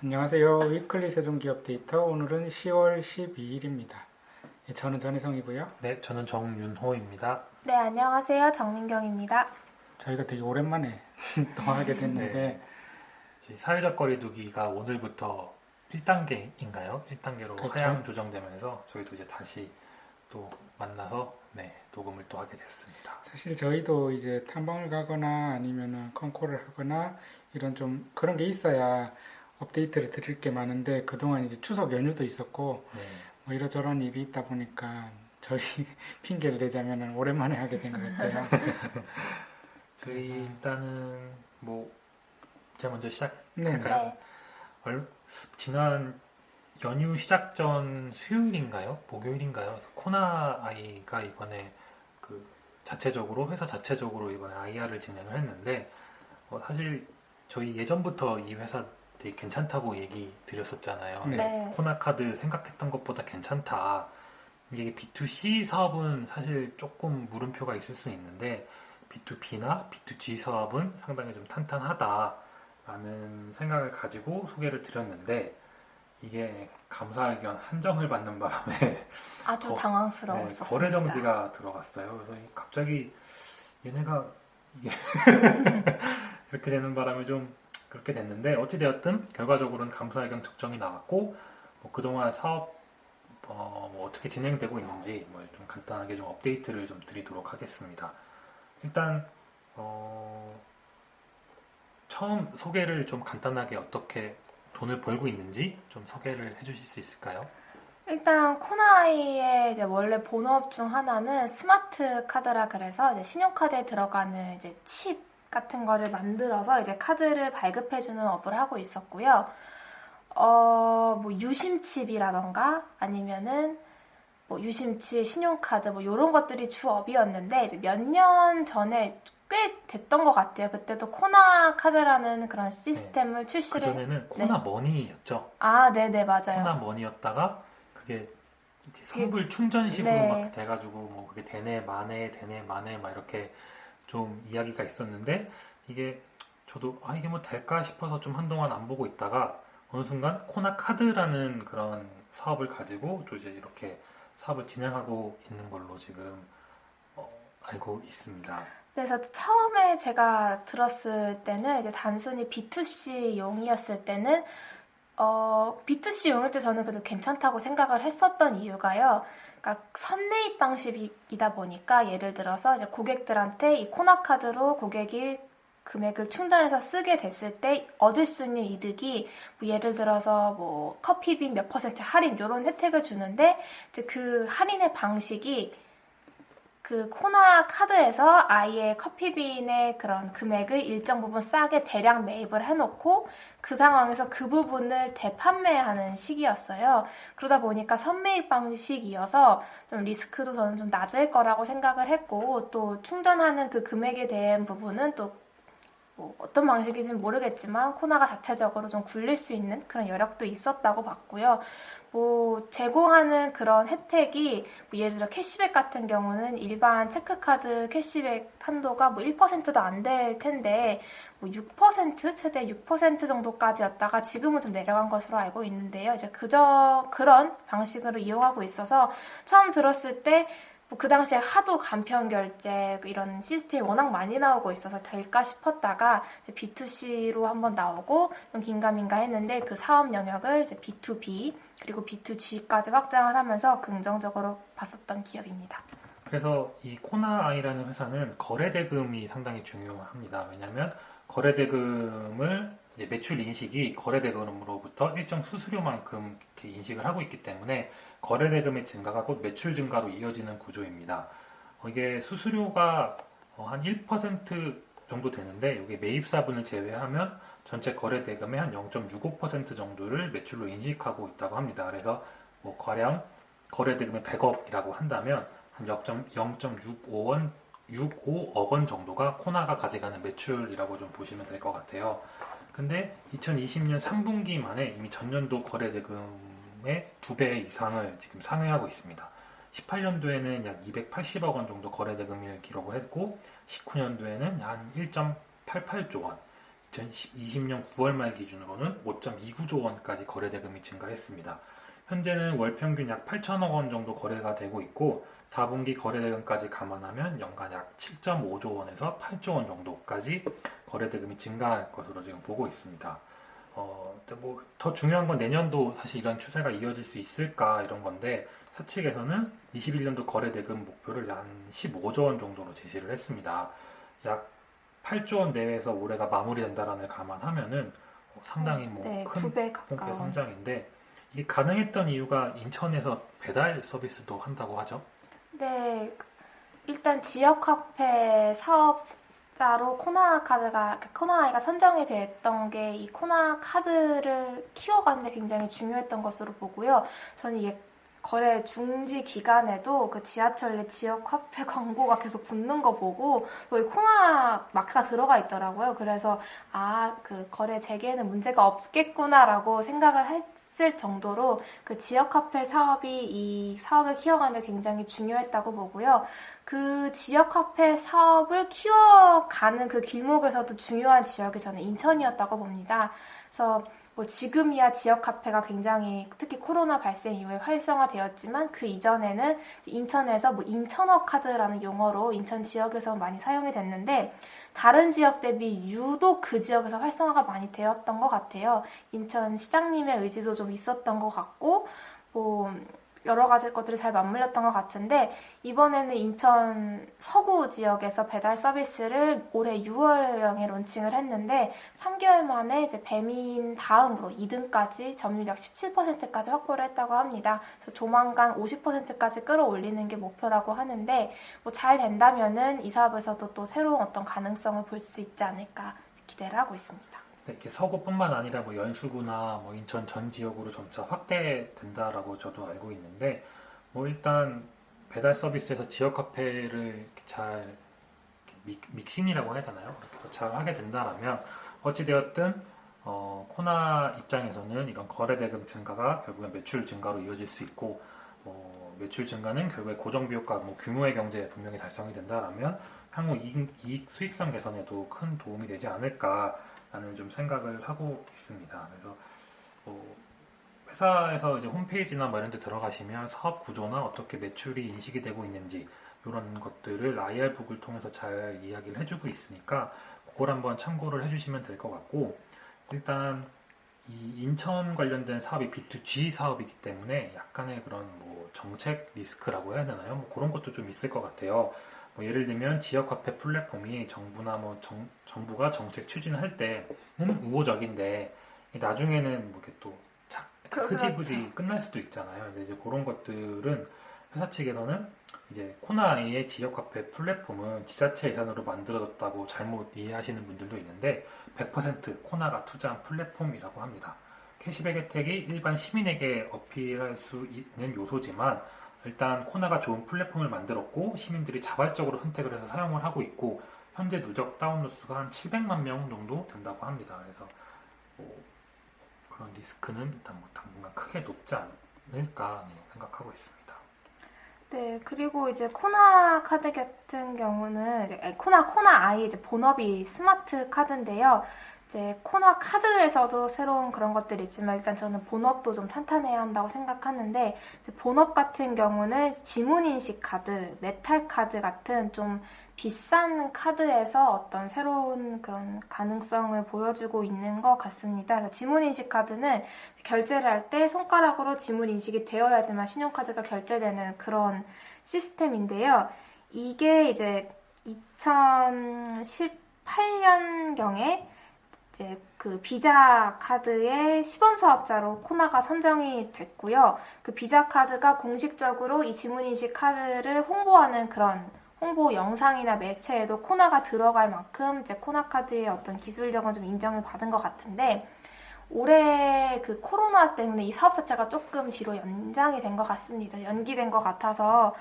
안녕하세요. 위클리 세종기업 데이터 오늘은 10월 12일입니다. 저는 전혜성이고요. 네, 저는 정윤호입니다. 네, 안녕하세요. 정민경입니다. 저희가 되게 오랜만에 또 하게 됐는데 네, 저희 사회적 거리두기가 오늘부터 1단계인가요? 1단계로 그렇죠. 하향 조정되면서 저희도 이제 다시 또 만나서 녹음을 또 하게 됐습니다. 사실 저희도 이제 탐방을 가거나 아니면은 컨콜을 하거나 이런 좀 그런 게 있어야 업데이트를 드릴 게 많은데 그동안 이제 추석 연휴도 있었고 네, 뭐 이러저런 일이 있다 보니까 저희 핑계를 대자면은 오랜만에 하게 된 것 같아요. 저희 일단은 제가 먼저 네. 시작할까요? 지난 연휴 시작 전 수요일인가요? 목요일인가요? 코나 아이가 이번에 회사 자체적으로 이번에 IR을 진행을 했는데 사실 저희 예전부터 이 회사 되게 괜찮다고 얘기 드렸었잖아요. 네. 코나 카드 생각했던 것보다 괜찮다. 이게 B2C 사업은 사실 조금 물음표가 있을 수 있는데 B2B나 B2G 사업은 상당히 좀 탄탄하다라는 생각을 가지고 소개를 드렸는데 이게 감사의견 한정을 받는 바람에 아주 당황스러웠었습니다. 거래 정지가 들어갔어요. 그래서 갑자기 얘네가 이게 이렇게 되는 바람에 좀 그렇게 됐는데 어찌되었든 결과적으로는 감사의견 특정이 나왔고 그동안 사업 어떻게 진행되고 있는지 좀 간단하게 좀 업데이트를 좀 드리도록 하겠습니다. 일단 처음 소개를 좀 간단하게 어떻게 돈을 벌고 있는지 좀 소개를 해주실 수 있을까요? 일단 코나이의 이제 원래 본업 중 하나는 스마트 카드라 그래서 이제 신용카드에 들어가는 이제 칩 같은 거를 만들어서 이제 카드를 발급해주는 업을 하고 있었고요. 유심칩이라던가 아니면은 유심칩, 신용카드 이런 것들이 주업이었는데 이제 몇 년 전에 꽤 됐던 것 같아요. 그때도 코나 카드라는 그런 시스템을 출시를. 그전에는 코나 머니였죠. 아, 네네, 맞아요. 코나 머니였다가 그게 이렇게 성불 충전식으로 네. 막 돼가지고 그게 되네 마네 막 이렇게 좀 이야기가 있었는데 이게 저도 이게 될까 싶어서 좀 한동안 안 보고 있다가 어느 순간 코나 카드라는 그런 사업을 가지고 또 이제 이렇게 사업을 진행하고 있는 걸로 지금 알고 있습니다. 그래서 처음에 제가 들었을 때는 이제 단순히 B2C용이었을 때는 B2C용일 때 저는 그래도 괜찮다고 생각을 했었던 이유가요. 그러니까 선매입 방식이다 보니까 예를 들어서 이제 고객들한테 이 코나카드로 고객이 금액을 충전해서 쓰게 됐을 때 얻을 수 있는 이득이 예를 들어서 커피빈 몇 퍼센트 할인 이런 혜택을 주는데 이제 그 할인의 방식이 그 코나 카드에서 아예 커피빈의 그런 금액을 일정 부분 싸게 대량 매입을 해놓고 그 상황에서 그 부분을 대판매하는 시기였어요. 그러다 보니까 선매입 방식이어서 좀 리스크도 저는 좀 낮을 거라고 생각을 했고 또 충전하는 그 금액에 대한 부분은 또 어떤 방식인지는 모르겠지만 코나가 자체적으로 좀 굴릴 수 있는 그런 여력도 있었다고 봤고요. 제공하는 그런 혜택이 예를 들어 캐시백 같은 경우는 일반 체크카드 캐시백 한도가 1%도 안 될 텐데 6% 최대 6% 정도까지였다가 지금은 좀 내려간 것으로 알고 있는데요. 이제 그런 방식으로 이용하고 있어서 처음 들었을 때 그 당시에 하도 간편 결제 이런 시스템이 워낙 많이 나오고 있어서 될까 싶었다가 B2C로 한번 나오고 좀 긴가민가 했는데 그 사업 영역을 이제 B2B 그리고 B2G까지 확장을 하면서 긍정적으로 봤었던 기업입니다. 그래서 이 코나아이라는 회사는 거래대금이 상당히 중요합니다. 왜냐하면 거래대금을 이제 매출 인식이 거래대금으로부터 일정 수수료만큼 이렇게 인식을 하고 있기 때문에 거래대금의 증가가 곧 매출 증가로 이어지는 구조입니다. 이게 수수료가 한 1% 정도 되는데 이게 매입사분을 제외하면 전체 거래대금의 한 0.65% 정도를 매출로 인식하고 있다고 합니다. 그래서 가령 거래대금의 100억이라고 한다면 한 0.65억 원 정도가 코나가 가져가는 매출이라고 좀 보시면 될 것 같아요. 근데 2020년 3분기 만에 이미 전년도 거래대금의 2배 이상을 지금 상회하고 있습니다. 18년도에는 약 280억 원 정도 거래대금을 기록을 했고 19년도에는 한 1.88조 원, 2020년 9월 말 기준으로는 5.29조 원까지 거래 대금이 증가했습니다. 현재는 월 평균 약 8천억 원 정도 거래가 되고 있고 4분기 거래 대금까지 감안하면 연간 약 7.5조 원에서 8조 원 정도까지 거래 대금이 증가할 것으로 지금 보고 있습니다. 더 중요한 건 내년도 사실 이런 추세가 이어질 수 있을까 이런 건데 사측에서는 21년도 거래 대금 목표를 한 15조 원 정도로 제시를 했습니다. 약 8조 원 내외에서 올해가 마무리된다라는 감안하면은 상당히 네, 큰 9배 폭의 가까운. 성장인데 이게 가능했던 이유가 인천에서 배달 서비스도 한다고 하죠. 네, 일단 지역화폐 사업자로 코나아이가 선정이 됐던 게 이 코나카드를 키워가는 데 굉장히 중요했던 것으로 보고요. 저는 이게 거래 중지 기간에도 그 지하철에 지역화폐 광고가 계속 붙는 거 보고 거기 코나 마크가 들어가 있더라고요. 그래서 그 거래 재개에는 문제가 없겠구나라고 생각을 했을 정도로 그 지역화폐 사업이 이 사업을 키워가는 데 굉장히 중요했다고 보고요. 그 지역화폐 사업을 키워가는 그 길목에서도 중요한 지역이 저는 인천이었다고 봅니다. 그래서 지금이야 지역화폐가 굉장히 특히 코로나 발생 이후에 활성화되었지만 그 이전에는 인천에서 인천어 카드라는 용어로 인천 지역에서 많이 사용이 됐는데 다른 지역 대비 유독 그 지역에서 활성화가 많이 되었던 것 같아요. 인천 시장님의 의지도 좀 있었던 것 같고 여러 가지 것들이 잘 맞물렸던 것 같은데 이번에는 인천 서구 지역에서 배달 서비스를 올해 6월경에 론칭을 했는데 3개월 만에 이제 배민 다음으로 2등까지 점유율 약 17%까지 확보를 했다고 합니다. 그래서 조만간 50%까지 끌어올리는 게 목표라고 하는데 잘 된다면은 이 사업에서도 또 새로운 어떤 가능성을 볼 수 있지 않을까 기대를 하고 있습니다. 이렇게 서구뿐만 아니라 연수구나 인천 전 지역으로 점차 확대된다라고 저도 알고 있는데 일단 배달 서비스에서 지역 화폐를 잘 믹싱이라고 해야 되나요? 그렇게 해서 잘 하게 된다면 어찌되었든 코나 입장에서는 이런 거래 대금 증가가 결국엔 매출 증가로 이어질 수 있고 매출 증가는 결국에 고정 비용과 규모의 경제에 분명히 달성이 된다라면 향후 이익 수익성 개선에도 큰 도움이 되지 않을까 라는 좀 생각을 하고 있습니다. 그래서 회사에서 이제 홈페이지나 이런 데 들어가시면 사업 구조나 어떻게 매출이 인식이 되고 있는지 이런 것들을 IR북을 통해서 잘 이야기를 해주고 있으니까 그걸 한번 참고를 해주시면 될 것 같고 일단 이 인천 관련된 사업이 B2G 사업이기 때문에 약간의 그런 정책 리스크라고 해야 되나요? 그런 것도 좀 있을 것 같아요. 예를 들면 지역화폐 플랫폼이 정부나 정부가 정책 추진할 때는 우호적인데 나중에는 이렇게 또 흐지부지 끝날 수도 있잖아요. 근데 이제 그런 것들은 회사 측에서는 이제 코나아이의 지역화폐 플랫폼은 지자체 예산으로 만들어졌다고 잘못 이해하시는 분들도 있는데 100% 코나가 투자한 플랫폼이라고 합니다. 캐시백 혜택이 일반 시민에게 어필할 수 있는 요소지만 일단 코나가 좋은 플랫폼을 만들었고 시민들이 자발적으로 선택을 해서 사용을 하고 있고 현재 누적 다운로드 수가 한 700만 명 정도 된다고 합니다. 그래서 그런 리스크는 일단 당분간 크게 높지 않을까 생각하고 있습니다. 네, 그리고 이제 코나 카드 같은 경우는 코나 아이 이제 본업이 스마트 카드인데요. 이제 코나 카드에서도 새로운 그런 것들이 있지만 일단 저는 본업도 좀 탄탄해야 한다고 생각하는데 이제 본업 같은 경우는 지문인식 카드, 메탈 카드 같은 좀 비싼 카드에서 어떤 새로운 그런 가능성을 보여주고 있는 것 같습니다. 지문인식 카드는 결제를 할 때 손가락으로 지문인식이 되어야지만 신용카드가 결제되는 그런 시스템인데요. 이게 이제 2018년경에 이제 그 비자 카드의 시범 사업자로 코나가 선정이 됐고요. 그 비자 카드가 공식적으로 이 지문인식 카드를 홍보하는 그런 홍보 영상이나 매체에도 코나가 들어갈 만큼 이제 코나 카드의 어떤 기술력은 좀 인정을 받은 것 같은데 올해 그 코로나 때문에 이 사업 자체가 조금 뒤로 연장이 된 것 같습니다. 연기된 것 같아서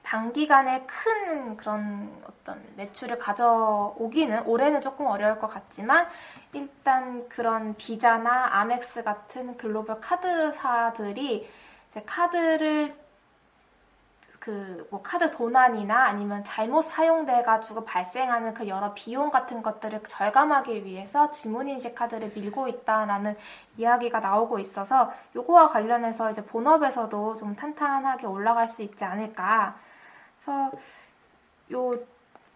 단기간에 큰 그런 어떤 매출을 가져오기는 올해는 조금 어려울 것 같지만 일단 그런 비자나 아멕스 같은 글로벌 카드사들이 이제 카드를 그 뭐 카드 도난이나 아니면 잘못 사용돼가지고 발생하는 그 여러 비용 같은 것들을 절감하기 위해서 지문인식 카드를 밀고 있다라는 이야기가 나오고 있어서 요거와 관련해서 이제 본업에서도 좀 탄탄하게 올라갈 수 있지 않을까. 그래서 요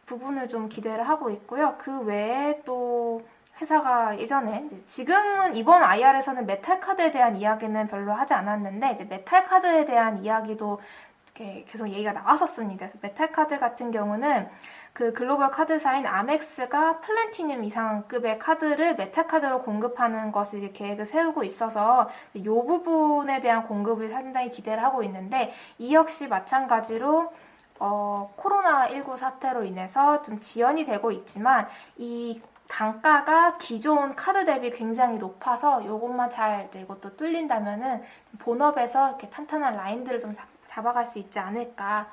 부분을 좀 기대를 하고 있고요. 그 외에 또 회사가 예전에 지금은 이번 IR에서는 메탈 카드에 대한 이야기는 별로 하지 않았는데 이제 메탈 카드에 대한 이야기도 이렇게 계속 얘기가 나왔었습니다. 그래서 메탈 카드 같은 경우는 그 글로벌 카드사인 아멕스가 플래티늄 이상급의 카드를 메탈 카드로 공급하는 것을 이제 계획을 세우고 있어서 이 부분에 대한 공급을 상당히 기대를 하고 있는데 이 역시 마찬가지로 코로나19 사태로 인해서 좀 지연이 되고 있지만 이 단가가 기존 카드 대비 굉장히 높아서 이것만 잘 이제 이것도 뚫린다면은 본업에서 이렇게 탄탄한 라인들을 좀 잡아갈 수 있지 않을까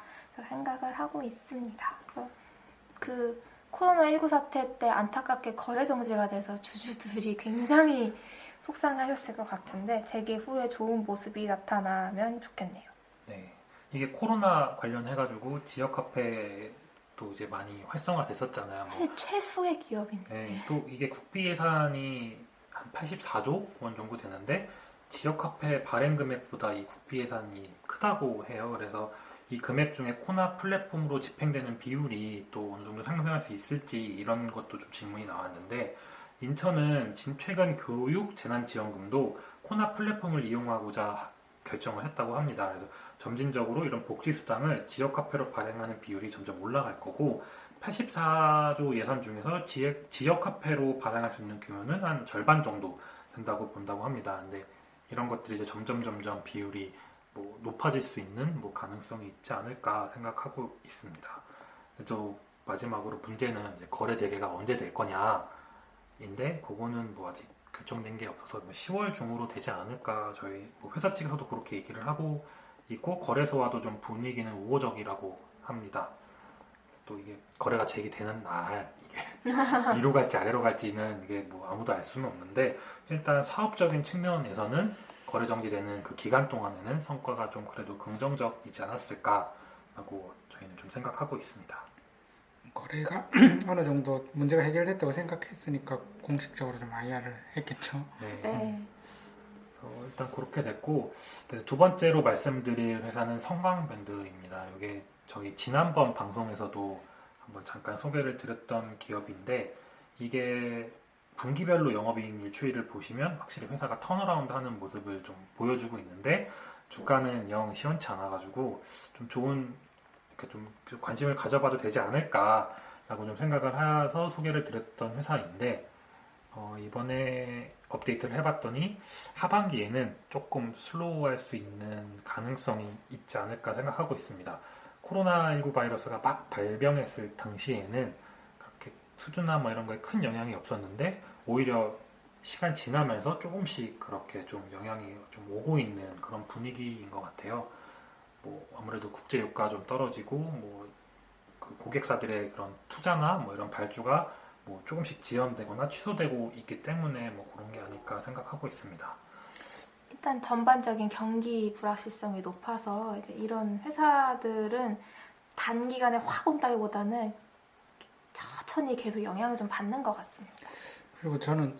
생각을 하고 있습니다. 그래서 그 코로나19 사태 때 안타깝게 거래 정지가 돼서 주주들이 굉장히 속상하셨을 것 같은데 재개 후에 좋은 모습이 나타나면 좋겠네요. 네. 이게 코로나 관련해가지고 지역 카페도 이제 많이 활성화됐었잖아요. 사실 최수의 기업인데. 네, 또 이게 국비 예산이 한 84조 원 정도 되는데 지역 카페 발행 금액보다 이 국비 예산이 크다고 해요. 그래서 이 금액 중에 코나 플랫폼으로 집행되는 비율이 또 어느 정도 상승할 수 있을지 이런 것도 좀 질문이 나왔는데 인천은 최근 교육 재난지원금도 코나 플랫폼을 이용하고자 결정을 했다고 합니다. 그래서 점진적으로 이런 복지수당을 지역 카페로 발행하는 비율이 점점 올라갈 거고 84조 예산 중에서 지역 카페로 발행할 수 있는 규모는 한 절반 정도 된다고 본다고 합니다. 근데 이런 것들이 이제 점점 비율이 뭐 높아질 수 있는 뭐 가능성이 있지 않을까 생각하고 있습니다. 또 마지막으로 문제는 이제 거래 재개가 언제 될 거냐인데 그거는 뭐 아직 결정된 게 없어서 10월 중으로 되지 않을까 저희 뭐 회사 측에서도 그렇게 얘기를 하고 있고 거래소와도 좀 분위기는 우호적이라고 합니다. 또 이게 거래가 재개되는 날 이게 위로 갈지 아래로 갈지는 이게 뭐 아무도 알 수는 없는데 일단 사업적인 측면에서는 거래 정지되는 그 기간 동안에는 성과가 좀 그래도 긍정적이지 않았을까라고 저희는 좀 생각하고 있습니다. 거래가 어느 정도 문제가 해결됐다고 생각했으니까 공식적으로 좀 IR을 했겠죠. 네. 일단 그렇게 됐고 그래서 두 번째로 말씀드릴 회사는 성광밴드입니다. 이게 저희 지난번 방송에서도 한번 잠깐 소개를 드렸던 기업인데 이게 분기별로 영업이익률 추이를 보시면 확실히 회사가 턴어라운드 하는 모습을 좀 보여주고 있는데 주가는 영 시원치 않아가지고 좀 좋은 이렇게 좀 관심을 가져봐도 되지 않을까라고 좀 생각을 해서 소개를 드렸던 회사인데 이번에 업데이트를 해봤더니 하반기에는 조금 슬로우할 수 있는 가능성이 있지 않을까 생각하고 있습니다. 코로나19 바이러스가 막 발병했을 당시에는 그렇게 수주나 뭐 이런 거에 큰 영향이 없었는데 오히려 시간 지나면서 조금씩 그렇게 좀 영향이 좀 오고 있는 그런 분위기인 것 같아요. 뭐 아무래도 국제 유가 좀 떨어지고 뭐 그 고객사들의 그런 투자나 뭐 이런 발주가 뭐 조금씩 지연되거나 취소되고 있기 때문에 뭐 그런 게 아닐까 생각하고 있습니다. 일단 전반적인 경기 불확실성이 높아서 이제 이런 회사들은 단기간에 확 온다기보다는 천천히 계속 영향을 좀 받는 것 같습니다. 그리고 저는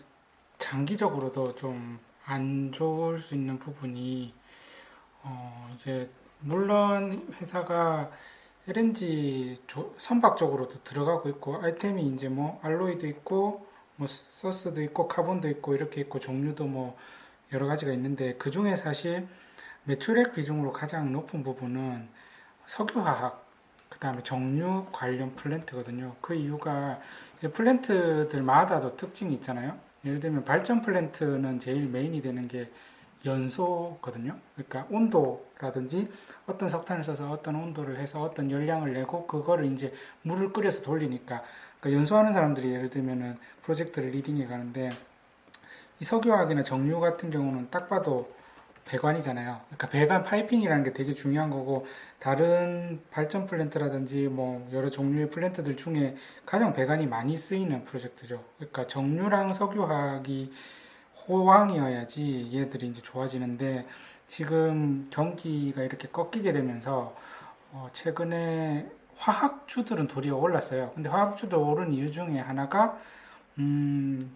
장기적으로도 좀 안 좋을 수 있는 부분이 이제 물론 회사가 LNG 선박 쪽으로도 들어가고 있고 아이템이 이제 뭐 알로이도 있고 뭐 서스도 있고 카본도 있고 이렇게 있고 종류도 뭐 여러 가지가 있는데 그 중에 사실 매출액 비중으로 가장 높은 부분은 석유화학 그 다음에 정유 관련 플랜트거든요. 그 이유가 이제 플랜트들마다도 특징이 있잖아요. 예를 들면 발전 플랜트는 제일 메인이 되는 게 연소거든요. 그러니까 온도라든지 어떤 석탄을 써서 어떤 온도를 해서 어떤 열량을 내고 그거를 이제 물을 끓여서 돌리니까 그러니까 연소하는 사람들이 예를 들면은 프로젝트를 리딩해 가는데 이 석유화학이나 정유 같은 경우는 딱 봐도 배관이잖아요. 그러니까 배관 파이핑이라는 게 되게 중요한 거고 다른 발전 플랜트라든지 뭐 여러 종류의 플랜트들 중에 가장 배관이 많이 쓰이는 프로젝트죠. 그러니까 정유랑 석유화학이 호황이어야지 얘들이 이제 좋아지는데 지금 경기가 이렇게 꺾이게 되면서 최근에 화학주들은 도리어 올랐어요. 근데 화학주도 오른 이유 중에 하나가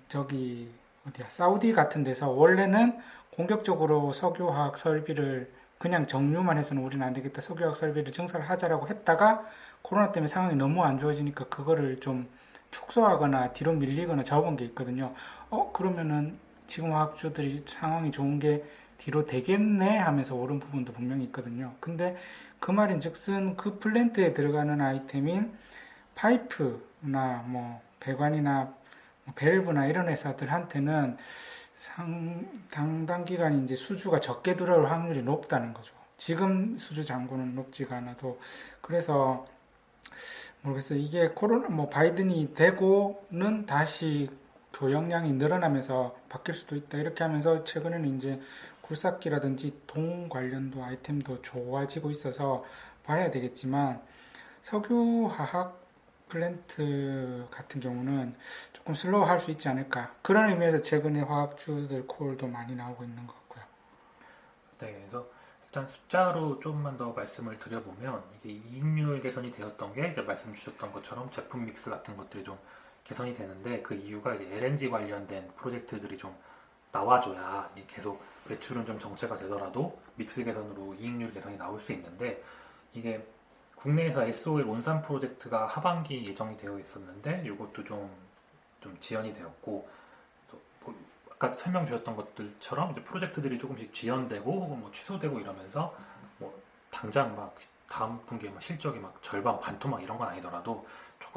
저기 어디야 사우디 같은 데서 원래는 공격적으로 석유화학 설비를 그냥 정유만 해서는 우리는 안 되겠다. 석유화학 설비를 증설을 하자라고 했다가 코로나 때문에 상황이 너무 안 좋아지니까 그거를 좀 축소하거나 뒤로 밀리거나 접은 게 있거든요. 그러면은 지금 화학주들이 상황이 좋은 게 뒤로 되겠네 하면서 오른 부분도 분명히 있거든요. 근데 그 말인즉슨 그 플랜트에 들어가는 아이템인 파이프나 뭐 배관이나 밸브나 이런 회사들한테는 당단기간 이제 수주가 적게 들어올 확률이 높다는 거죠. 지금 수주 잔고는 높지가 않아도. 그래서 모르겠어요. 이게 코로나 뭐 바이든이 되고는 다시 교역량이 늘어나면서 바뀔 수도 있다. 이렇게 하면서 최근에는 이제 굴삭기라든지 동 관련도 아이템도 좋아지고 있어서 봐야 되겠지만 석유화학 플랜트 같은 경우는 조금 슬로우 할 수 있지 않을까. 그런 의미에서 최근에 화학주들 콜도 많이 나오고 있는 것 같고요. 네, 그래서 일단 숫자로 조금만 더 말씀을 드려보면 이게 이익률 개선이 되었던 게 이제 말씀 주셨던 것처럼 제품 믹스 같은 것들이 좀 개선이 되는데 그 이유가 이제 LNG 관련된 프로젝트들이 좀 나와줘야 계속 매출은 좀 정체가 되더라도 믹스 개선으로 이익률 개선이 나올 수 있는데 이게 국내에서 SOL 온산 프로젝트가 하반기 예정이 되어 있었는데 이것도 좀 지연이 되었고 뭐 아까 설명 주셨던 것들처럼 이제 프로젝트들이 조금씩 지연되고 혹은 뭐 취소되고 이러면서 뭐 당장 막 다음 분기에 막 실적이 막 절반 반토막 이런 건 아니더라도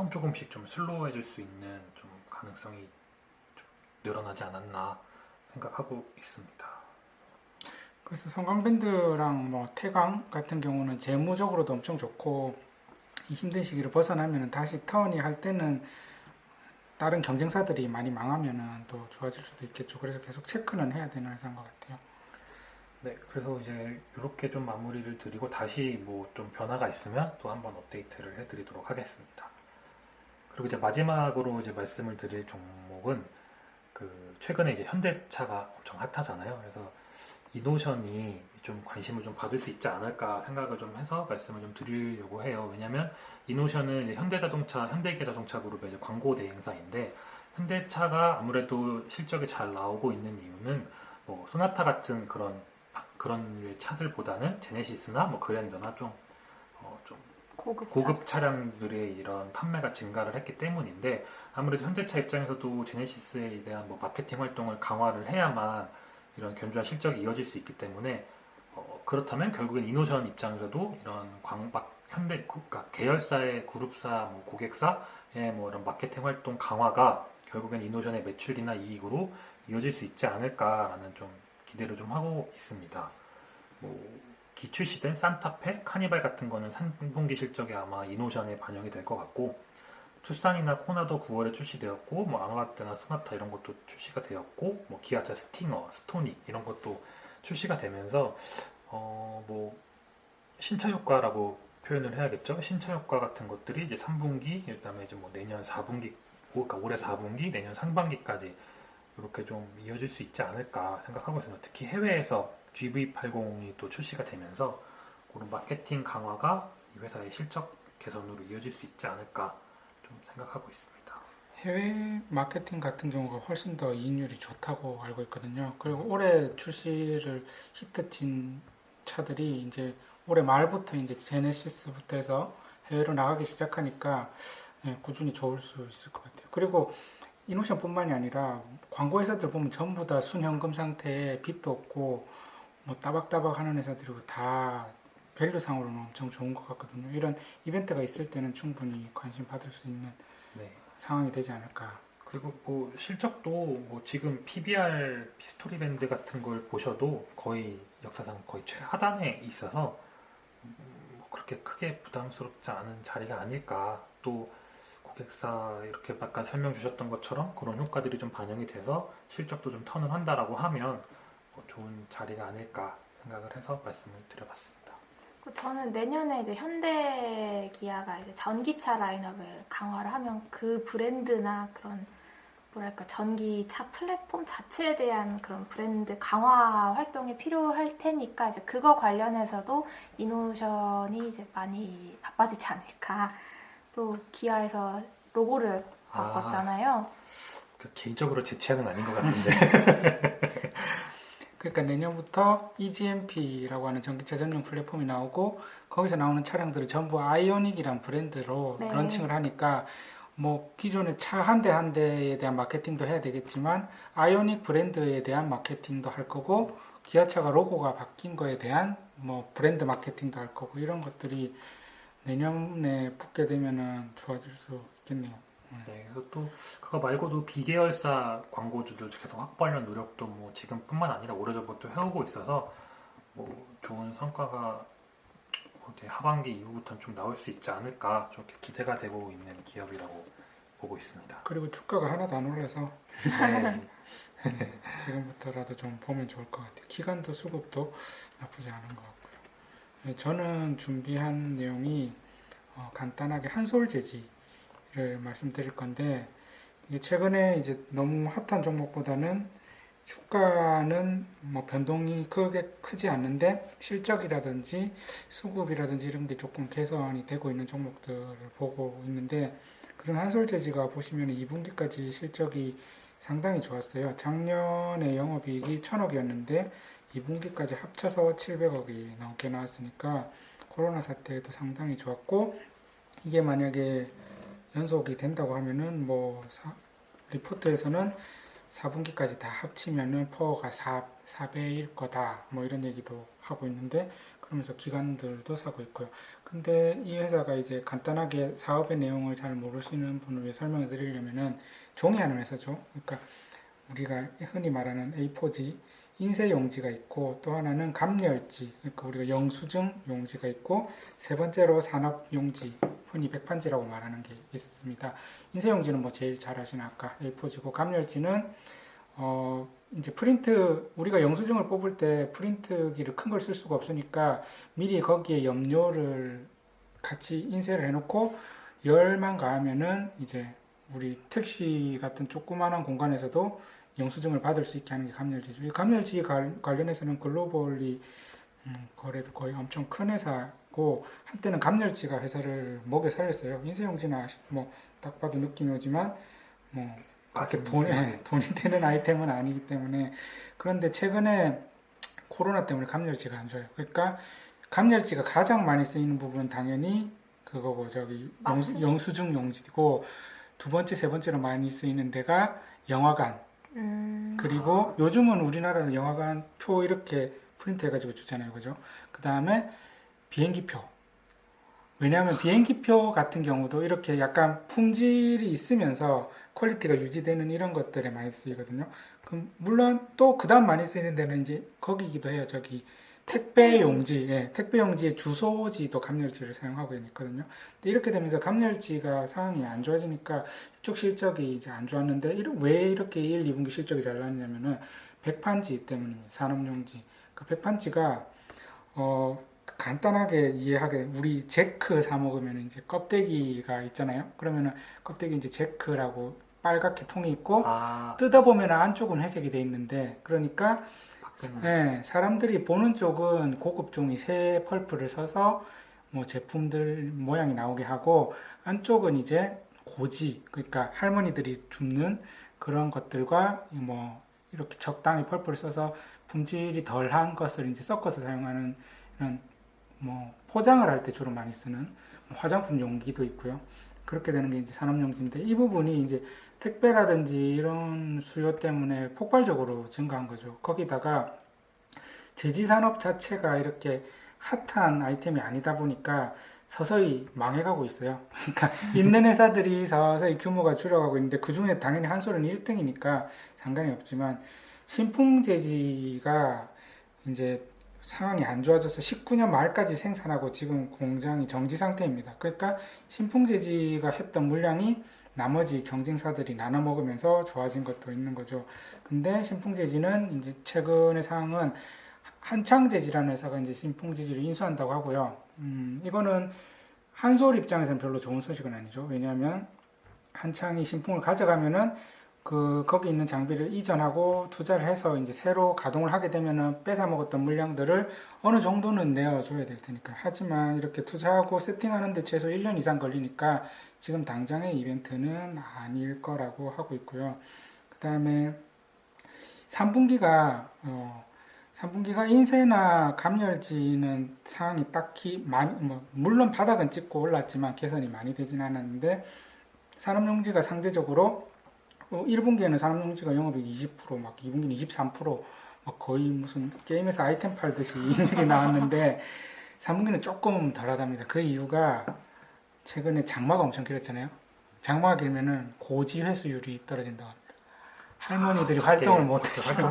조금씩 좀 슬로우해질 수 있는 좀 가능성이 좀 늘어나지 않았나 생각하고 있습니다. 그래서 성광밴드랑 뭐 태광 같은 경우는 재무적으로도 엄청 좋고 이 힘든 시기를 벗어나면 다시 턴이 할 때는 다른 경쟁사들이 많이 망하면은 또 좋아질 수도 있겠죠. 그래서 계속 체크는 해야 되는 회사인 것 같아요. 네, 그래서 이제 이렇게 좀 마무리를 드리고 다시 뭐 좀 변화가 있으면 또 한번 업데이트를 해드리도록 하겠습니다. 그리고 이제 마지막으로 이제 말씀을 드릴 종목은 그 최근에 이제 현대차가 엄청 핫하잖아요. 그래서 이노션이 좀 관심을 좀 받을 수 있지 않을까 생각을 좀 해서 말씀을 좀 드리려고 해요. 왜냐면 이노션은 이제 현대자동차, 현대기아자동차 그룹의 이제 광고 대행사인데 현대차가 아무래도 실적이 잘 나오고 있는 이유는 뭐 소나타 같은 그런 류의 차들보다는 제네시스나 뭐 그랜저나 좀 고급 차량들의 이런 판매가 증가를 했기 때문인데 아무래도 현대차 입장에서도 제네시스에 대한 뭐 마케팅 활동을 강화를 해야만 이런 견조한 실적이 이어질 수 있기 때문에 그렇다면 결국엔 이노션 입장에서도 이런 그러니까 계열사의 그룹사, 뭐 고객사의 뭐 이런 마케팅 활동 강화가 결국엔 이노션의 매출이나 이익으로 이어질 수 있지 않을까라는 좀 기대를 좀 하고 있습니다. 뭐 기출시된 산타페, 카니발 같은 거는 3분기 실적에 아마 이노션에 반영이 될 것 같고 투싼이나 코나도 9월에 출시되었고 뭐 아마떼나 소나타 이런 것도 출시가 되었고 뭐 기아차 스팅어, 스토닉 이런 것도 출시가 되면서 뭐 신차 효과라고 표현을 해야겠죠. 신차 효과 같은 것들이 이제 3분기, 그다음에 이제 뭐 내년 4분기, 그러니까 올해 4분기, 내년 상반기까지 이렇게 좀 이어질 수 있지 않을까 생각하고 있습니다. 특히 해외에서 GV80이 또 출시가 되면서 그런 마케팅 강화가 이 회사의 실적 개선으로 이어질 수 있지 않을까 좀 생각하고 있습니다. 해외 마케팅 같은 경우가 훨씬 더 이익률이 좋다고 알고 있거든요. 그리고 올해 출시를 히트친 차들이 이제 올해 말부터 이제 제네시스부터 해서 해외로 나가기 시작하니까 꾸준히 좋을 수 있을 것 같아요. 그리고 이노션뿐만이 아니라 광고회사들 보면 전부 다 순현금 상태에 빚도 없고 뭐 따박따박 하는 회사들이고 다 밸류상으로는 엄청 좋은 것 같거든요. 이런 이벤트가 있을 때는 충분히 관심 받을 수 있는 네. 상황이 되지 않을까. 그리고 뭐 실적도 뭐 지금 PBR 스토리밴드 같은 걸 보셔도 거의 역사상 거의 최하단에 있어서 뭐 그렇게 크게 부담스럽지 않은 자리가 아닐까. 또 고객사 이렇게 아까 설명 주셨던 것처럼 그런 효과들이 좀 반영이 돼서 실적도 좀 턴을 한다라고 하면 뭐 좋은 자리가 아닐까 생각을 해서 말씀을 드려봤습니다. 저는 내년에 이제 현대 기아가 이제 전기차 라인업을 강화를 하면 그 브랜드나 그런 뭐랄까 전기차 플랫폼 자체에 대한 그런 브랜드 강화 활동이 필요할 테니까 이제 그거 관련해서도 이노션이 이제 많이 바빠지지 않을까. 또 기아에서 로고를 바꿨잖아요. 개인적으로 제 취향은 아닌 것 같은데. 그러니까 내년부터 EGMP라고 하는 전기차 전용 플랫폼이 나오고 거기서 나오는 차량들을 전부 아이오닉이란 브랜드로 네. 런칭을 하니까 뭐 기존의 차 한 대 한 대에 대한 마케팅도 해야 되겠지만 아이오닉 브랜드에 대한 마케팅도 할 거고 기아차가 로고가 바뀐 거에 대한 뭐 브랜드 마케팅도 할 거고 이런 것들이 내년에 붙게 되면은 좋아질 수 있겠네요. 네, 그리고 또 그거 말고도 비계열사 광고주들 계속 확보하려는 노력도 뭐 지금뿐만 아니라 오래전부터 해오고 있어서 뭐 좋은 성과가 이제 하반기 이후부터는 좀 나올 수 있지 않을까 저렇게 기대가 되고 있는 기업이라고 보고 있습니다. 그리고 주가가 하나도 안 올라서 네, 지금부터라도 좀 보면 좋을 것 같아요. 기간도 수급도 나쁘지 않은 것 같고요. 네, 저는 준비한 내용이 간단하게 한솔 재지를 말씀드릴 건데 이게 최근에 이제 너무 핫한 종목보다는 주가는 뭐 변동이 크지 않는데 실적이라든지 수급이라든지 이런 게 조금 개선이 되고 있는 종목들을 보고 있는데 그중 한솔재지가 보시면 2분기까지 실적이 상당히 좋았어요. 작년에 영업이익이 1,000억이었는데 2분기까지 합쳐서 700억이 넘게 나왔으니까 코로나 사태에도 상당히 좋았고 이게 만약에 연속이 된다고 하면은 뭐 리포트에서는 4분기까지 다 합치면은 퍼가 4배일 거다 뭐 이런 얘기도 하고 있는데 그러면서 기관들도 사고 있고요. 근데 이 회사가 이제 간단하게 사업의 내용을 잘 모르시는 분을 위해 설명을 드리려면은 종이하는 회사죠. 그러니까 우리가 흔히 말하는 A4지 인쇄 용지가 있고 또 하나는 감열지 그러니까 우리가 영수증 용지가 있고 세 번째로 산업 용지 흔히 백판지라고 말하는 게 있습니다. 인쇄 용지는 뭐 제일 잘 아시는 아까 A4지고 감열지는 이제 프린트 우리가 영수증을 뽑을 때 프린트기를 큰 걸 쓸 수가 없으니까 미리 거기에 염료를 같이 인쇄를 해놓고 열만 가하면은 이제 우리 택시 같은 조그만한 공간에서도 영수증을 받을 수 있게 하는 게 감열지죠. 이 감열지 관련해서는 글로벌리 거래도 거의 엄청 큰 회사고 한때는 감열지가 회사를 먹여 살렸어요. 인쇄용지나 뭐 딱 봐도 느낌이 오지만 뭐 그렇게 돈이 되는 아이템은 아니기 때문에 그런데 최근에 코로나 때문에 감열지가 안 좋아요. 그러니까 감열지가 가장 많이 쓰이는 부분은 당연히 그거고 저기 영수증 용지고 두 번째 세 번째로 많이 쓰이는 데가 영화관 그리고 요즘은 우리나라는 영화관 표 이렇게 프린트 해가지고 주잖아요. 그죠? 그 다음에 비행기표. 왜냐하면 비행기표 같은 경우도 이렇게 약간 품질이 있으면서 퀄리티가 유지되는 이런 것들에 많이 쓰이거든요. 그럼 물론 또 그 다음 많이 쓰이는 데는 이제 거기기도 해요. 저기 택배 용지, 택배 용지의 주소지도 감열지를 사용하고 있거든요. 근데 이렇게 되면서 감열지가 상황이 안 좋아지니까 이쪽 실적이 이제 안 좋았는데 왜 이렇게 1, 2분기 실적이 잘 나왔냐면은 백판지 때문입니다. 산업용지. 그 백판지가 간단하게 이해하게 우리 제크 사 먹으면 이제 껍데기가 있잖아요. 그러면은 껍데기 이제 제크라고 빨갛게 통이 있고 뜯어보면 안쪽은 회색이 돼 있는데 그러니까 사람들이 보는 쪽은 고급 종이 새 펄프를 써서 뭐 제품들 모양이 나오게 하고 안쪽은 이제 고지 그러니까 할머니들이 줍는 그런 것들과 뭐 이렇게 적당히 펄프를 써서 품질이 덜한 것을 이제 섞어서 사용하는 이런 뭐 포장을 할 때 주로 많이 쓰는 화장품 용기도 있고요. 그렇게 되는 게 이제 산업용지인데 이 부분이 이제 택배라든지 이런 수요 때문에 폭발적으로 증가한 거죠. 거기다가 제지산업 자체가 이렇게 핫한 아이템이 아니다 보니까 서서히 망해가고 있어요. 그러니까 있는 회사들이 서서히 규모가 줄어가고 있는데 그 중에 당연히 한솔은 1등이니까 상관이 없지만 신풍제지가 이제 상황이 안 좋아져서 19년 말까지 생산하고 지금 공장이 정지 상태입니다. 그러니까 신풍제지가 했던 물량이 나머지 경쟁사들이 나눠 먹으면서 좋아진 것도 있는 거죠. 근데 신풍제지는 이제 최근의 상황은 한창제지라는 회사가 이제 신풍제지를 인수한다고 하고요. 이거는 한솔 입장에서는 별로 좋은 소식은 아니죠. 왜냐하면 한창이 신풍을 가져가면은 거기 있는 장비를 이전하고 투자를 해서 이제 새로 가동을 하게 되면은 뺏어 먹었던 물량들을 어느 정도는 내어줘야 될 테니까. 하지만 이렇게 투자하고 세팅하는데 최소 1년 이상 걸리니까 지금 당장의 이벤트는 아닐 거라고 하고 있고요. 그 다음에 3분기가, 3분기가 인쇄나 감열지는 상황이 딱히 많이, 물론 바닥은 찍고 올랐지만 개선이 많이 되진 않았는데, 산업용지가 상대적으로 1분기에는 산업용지가 영업이익 20%, 막 2분기는 23%, 막 거의 무슨 게임에서 아이템 팔듯이 일이 나왔는데 3분기는 조금 덜하답니다. 그 이유가 최근에 장마가 엄청 길었잖아요. 장마가 길면은 고지 회수율이 떨어진다고 합니다. 할머니들이 활동을 못 하시고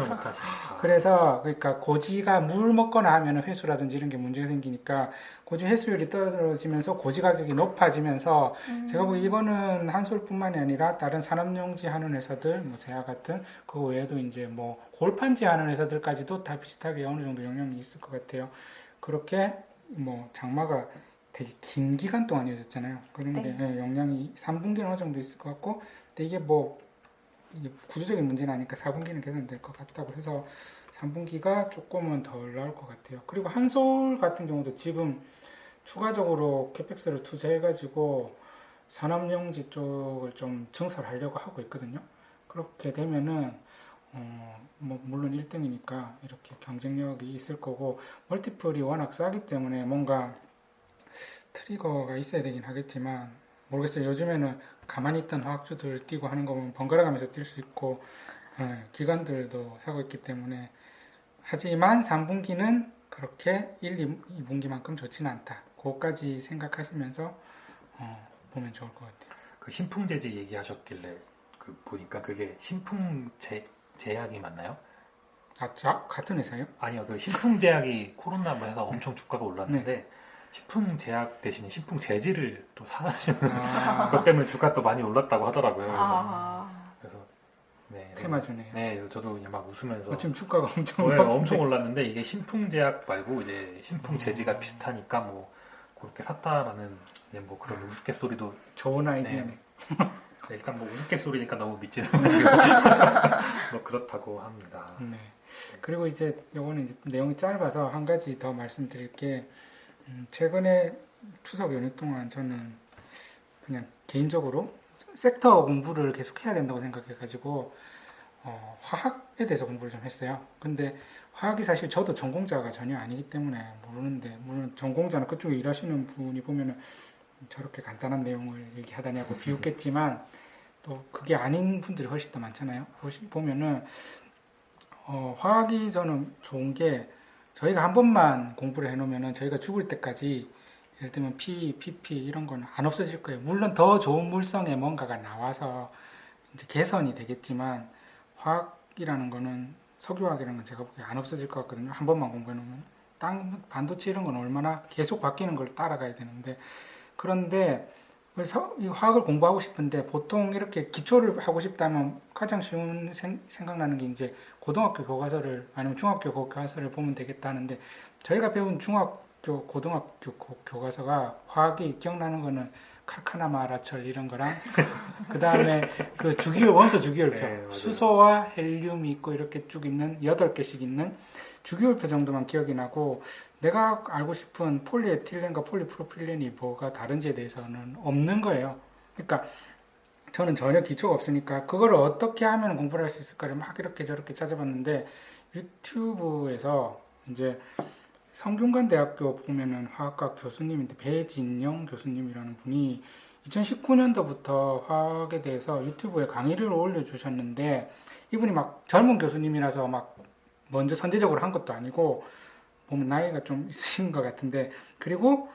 그래서 그러니까 고지가 물 먹거나 하면 회수라든지 이런 게 문제가 생기니까 고지 회수율이 떨어지면서 고지 가격이 높아지면서 제가 보기 이거는 한솔뿐만이 아니라 다른 산업용지 하는 회사들, 뭐 제야 같은 그 외에도 이제 뭐 골판지 하는 회사들까지도 다 비슷하게 어느 정도 영향이 있을 것 같아요. 그렇게 뭐 장마가 되게 긴 기간 동안 이어졌잖아요. 그런데 네. 영향이 3분기는 어느 정도 있을 것 같고, 근데 이게 구조적인 문제는 아니니까 4분기는 개선될 것 같다고 해서 3분기가 조금은 덜 나올 것 같아요. 그리고 한솔 같은 경우도 지금 추가적으로 캐펙스를 투자해가지고 산업용지 쪽을 좀 증설하려고 하고 있거든요. 그렇게 되면은 뭐 물론 1등이니까 이렇게 경쟁력이 있을 거고, 멀티플이 워낙 싸기 때문에 뭔가 트리거가 있어야 되긴 하겠지만 모르겠어요. 요즘에는 가만히 있던 화학주들 뛰고 하는 거 보면 번갈아 가면서 뛸 수 있고, 기관들도 사고 있기 때문에. 하지만 3분기는 그렇게 1, 2분기만큼 좋지는 않다. 그거까지 생각하시면서 보면 좋을 것 같아요. 그 신풍제지 얘기하셨길래 그 보니까 그게 신풍제약이 맞나요? 같은 회사요? 아니요, 그 신풍제약이 코로나 해서 엄청 주가가 올랐는데 신풍제약 대신에 신풍재질을 또 사시는 것 때문에 주가 또 많이 올랐다고 하더라고요. 그래서 네, 테마주네요. 네, 그래서 저도 그냥 막 웃으면서 지금 주가가 엄청 네, 올랐는데. 엄청 올랐는데 이게 신풍제약 말고 이제 신풍재지가 비슷하니까 뭐 그렇게 샀다라는 뭐 그런 우스갯소리도 좋은 아이디어네. 네, 일단 뭐 우스갯소리니까 너무 믿지는 마시고 뭐 그렇다고 합니다. 네. 그리고 이제 요거는 이제 내용이 짧아서 한 가지 더 말씀드릴 게, 최근에 추석 연휴 동안 저는 그냥 개인적으로 섹터 공부를 계속 해야 된다고 생각해가지고 화학에 대해서 공부를 좀 했어요. 근데 화학이 사실 저도 전공자가 전혀 아니기 때문에 모르는데, 물론 전공자는 그쪽에 일하시는 분이 보면은 저렇게 간단한 내용을 얘기하다냐고 비웃겠지만 또 그게 아닌 분들이 훨씬 더 많잖아요. 보면은 화학이 저는 좋은 게, 저희가 한 번만 공부를 해놓으면은 저희가 죽을 때까지 예를 들면 PE, PP 이런 거는 안 없어질 거예요. 물론 더 좋은 물성의 뭔가가 나와서 이제 개선이 되겠지만, 화학이라는 거는, 석유화학이라는 건 제가 보기에 안 없어질 것 같거든요. 한 번만 공부해놓으면. 반도체 이런 건 얼마나 계속 바뀌는 걸 따라가야 되는데, 그런데 그래서 이 화학을 공부하고 싶은데 보통 이렇게 기초를 하고 싶다면 가장 쉬운 생각나는 게 이제 고등학교 교과서를, 아니면 중학교 교과서를 보면 되겠다는데, 저희가 배운 중학교, 고등학교 교과서가 화학이 기억나는 거는 칼카나마라철 이런 거랑 그 다음에 그 원소 주기율표, 네, 수소와 헬륨이 있고 이렇게 쭉 있는 8개씩 있는 주기율표 정도만 기억이 나고, 내가 알고 싶은 폴리에틸렌과 폴리프로필렌이 뭐가 다른지에 대해서는 없는 거예요. 그러니까 저는 전혀 기초가 없으니까 그거를 어떻게 하면 공부를 할 수 있을까를 막 이렇게 저렇게 찾아봤는데, 유튜브에서 이제 성균관대학교 보면은 화학과 교수님인데 배진영 교수님이라는 분이 2019년도부터 화학에 대해서 유튜브에 강의를 올려주셨는데, 이분이 막 젊은 교수님이라서 막 먼저 선제적으로 한 것도 아니고, 보면 나이가 좀 있으신 것 같은데, 그리고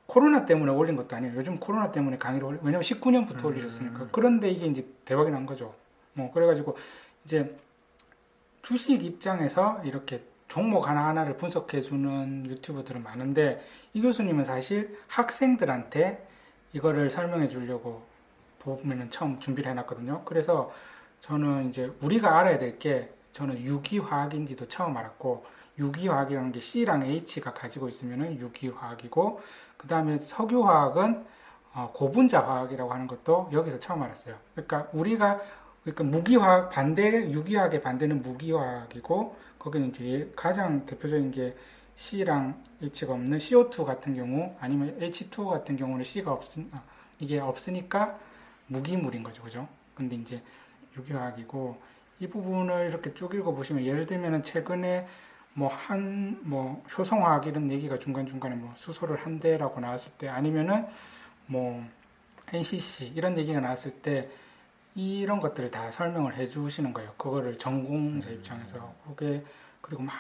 코로나 때문에 올린 것도 아니에요. 요즘 코로나 때문에 강의를 왜냐면 19년부터 올리셨으니까. 그런데 이게 이제 대박이 난 거죠. 그래가지고 이제 주식 입장에서 이렇게 종목 하나하나를 분석해주는 유튜버들은 많은데, 이 교수님은 사실 학생들한테 이거를 설명해 주려고 보면은 처음 준비를 해놨거든요. 그래서 저는 이제 우리가 알아야 될 게, 저는 유기화학인지도 처음 알았고, 유기화학이라는 게 C랑 H가 가지고 있으면 유기화학이고, 그 다음에 석유화학은 고분자 화학이라고 하는 것도 여기서 처음 알았어요. 그러니까 우리가 그러니까 무기화학 반대, 유기화학의 반대는 무기화학이고 거기는 이제 가장 대표적인 게 C랑 H가 없는 CO2 같은 경우 아니면 H2O 같은 경우는 이게 없으니까 무기물인 거죠, 그죠? 근데 이제 유기화학이고 이 부분을 이렇게 쭉 읽어보시면 예를 들면은 최근에 뭐 효성화학 이런 얘기가 중간중간에 뭐 수소를 한대라고 나왔을 때 아니면은 뭐 NCC 이런 얘기가 나왔을 때 이런 것들을 다 설명을 해 주시는 거예요. 그거를 전공자 입장에서. 그리고 막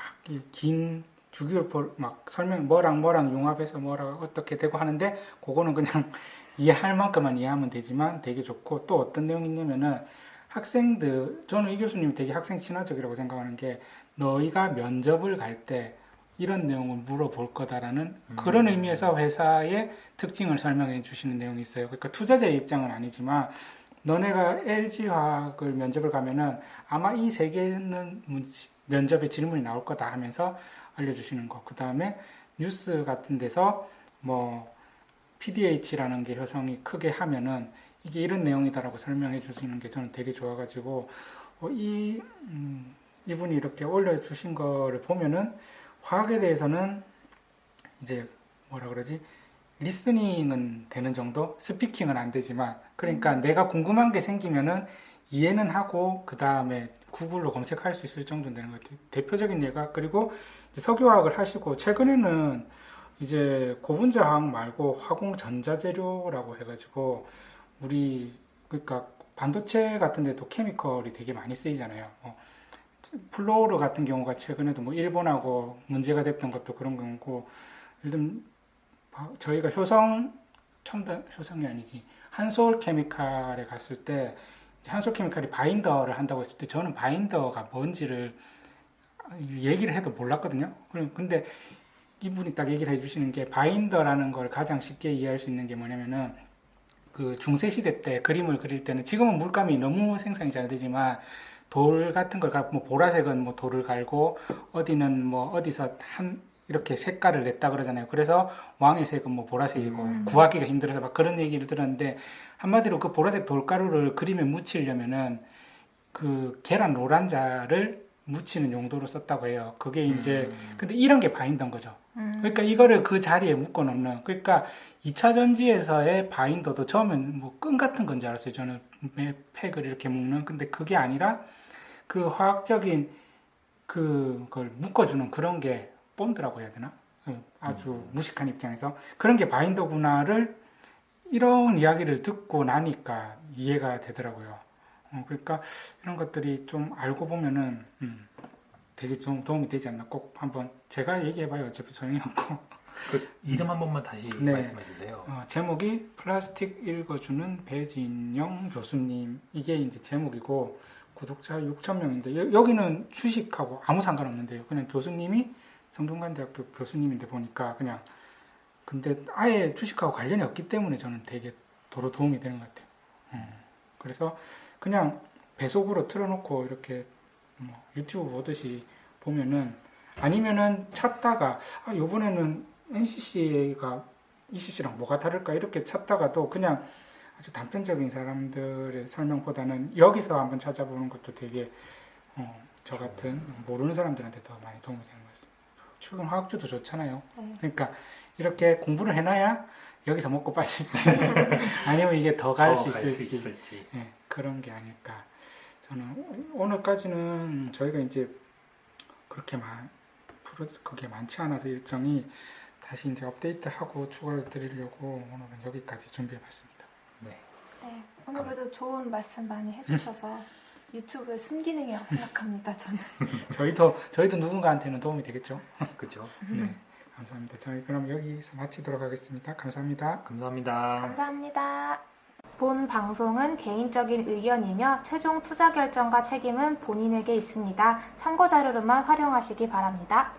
긴 주기율표 막 설명, 뭐랑 융합해서 뭐랑 어떻게 되고 하는데, 그거는 그냥 이해할 만큼만 이해하면 되지만 되게 좋고, 또 어떤 내용이 있냐면은 학생들, 저는 이 교수님이 되게 학생 친화적이라고 생각하는 게, 너희가 면접을 갈 때 이런 내용을 물어볼 거다라는 그런 의미에서 회사의 특징을 설명해 주시는 내용이 있어요. 그러니까 투자자의 입장은 아니지만, 너네가 LG화학을 면접을 가면은 아마 이 세 개는 면접에 질문이 나올 거다 하면서 알려주시는 거. 그 다음에 뉴스 같은 데서 뭐 PDH라는 게 효성이 크게 하면은 이게 이런 내용이다라고 설명해 주시는 게 저는 되게 좋아가지고 이분이 이렇게 올려주신 거를 보면은 화학에 대해서는 이제 뭐라 그러지? 리스닝은 되는 정도? 스피킹은 안 되지만 그러니까 내가 궁금한 게 생기면은 이해는 하고 그 다음에 구글로 검색할 수 있을 정도는 되는 것 같아요. 대표적인 예가 그리고 이제 석유화학을 하시고 최근에는 이제 고분자화학 말고 화공전자재료라고 해가지고 우리 그러니까 반도체 같은 데도 케미컬이 되게 많이 쓰이잖아요. 플로우르 같은 경우가 최근에도 뭐 일본하고 문제가 됐던 것도 그런 거고 예를 들면 저희가 효성이 아니지 한솔 케미칼에 갔을 때 한솔 케미칼이 바인더를 한다고 했을 때 저는 바인더가 뭔지를 얘기를 해도 몰랐거든요. 근데 이분이 딱 얘기를 해주시는 게 바인더라는 걸 가장 쉽게 이해할 수 있는 게 뭐냐면은 그 중세시대 때 그림을 그릴 때는 지금은 물감이 너무 생산이 잘 되지만 돌 같은 걸 갈고 뭐 보라색은 뭐 돌을 갈고 어디는 뭐 어디서 이렇게 색깔을 냈다 그러잖아요. 그래서 왕의 색은 뭐 보라색이고 구하기가 힘들어서 막 그런 얘기를 들었는데 한마디로 그 보라색 돌가루를 그림에 묻히려면은 그 계란 노란자를 묻히는 용도로 썼다고 해요. 그게 이제 근데 이런 게 바인더인 거죠. 그러니까 이거를 그 자리에 묶어 놓는 그러니까 2차 전지에서의 바인더도 처음엔 뭐 끈 같은 건 줄 알았어요. 저는 팩을 이렇게 묶는 근데 그게 아니라 그 화학적인 그걸 묶어주는 그런 게 본드라고 해야 되나? 아주 무식한 입장에서 그런 게 바인더구나를 이런 이야기를 듣고 나니까 이해가 되더라고요. 그러니까 이런 것들이 좀 알고 보면은 되게 좀 도움이 되지 않나. 꼭 한번 제가 얘기해봐요. 어차피 소용이 없고. 그 이름 한 번만 다시 네. 말씀해 주세요. 제목이 플라스틱 읽어주는 배진영 교수님. 이게 이제 제목이고 구독자 6,000명인데 여기는 주식하고 아무 상관없는데요. 그냥 교수님이 성균관대학교 교수님인데 보니까 그냥 근데 아예 주식하고 관련이 없기 때문에 저는 되게 도로 도움이 되는 것 같아요. 그래서 그냥 배속으로 틀어놓고 이렇게 뭐 유튜브 보듯이 보면은 아니면은 찾다가 요번에는 NCC가 ECC랑 뭐가 다를까 이렇게 찾다가도 그냥 아주 단편적인 사람들의 설명보다는 여기서 한번 찾아보는 것도 되게 저 같은 모르는 사람들한테 더 많이 도움이 되는 것 같습니다. 최근 화학주도 좋잖아요. 그러니까 이렇게 공부를 해놔야 여기서 먹고 빠질지 아니면 이게 더 갈 수 있을지 네, 그런 게 아닐까. 저는 오늘까지는 저희가 이제 그게 많지 않아서 일정이 다시 이제 업데이트하고 추가를 드리려고 오늘은 여기까지 준비해봤습니다. 네. 네, 오늘도 좋은 말씀 많이 해주셔서 유튜브의 순기능이라고 생각합니다. 저는. 저희도 누군가한테는 도움이 되겠죠. 그렇죠. 네, 감사합니다. 저희 그럼 여기서 마치도록 하겠습니다. 감사합니다. 감사합니다. 감사합니다. 본 방송은 개인적인 의견이며 최종 투자 결정과 책임은 본인에게 있습니다. 참고 자료로만 활용하시기 바랍니다.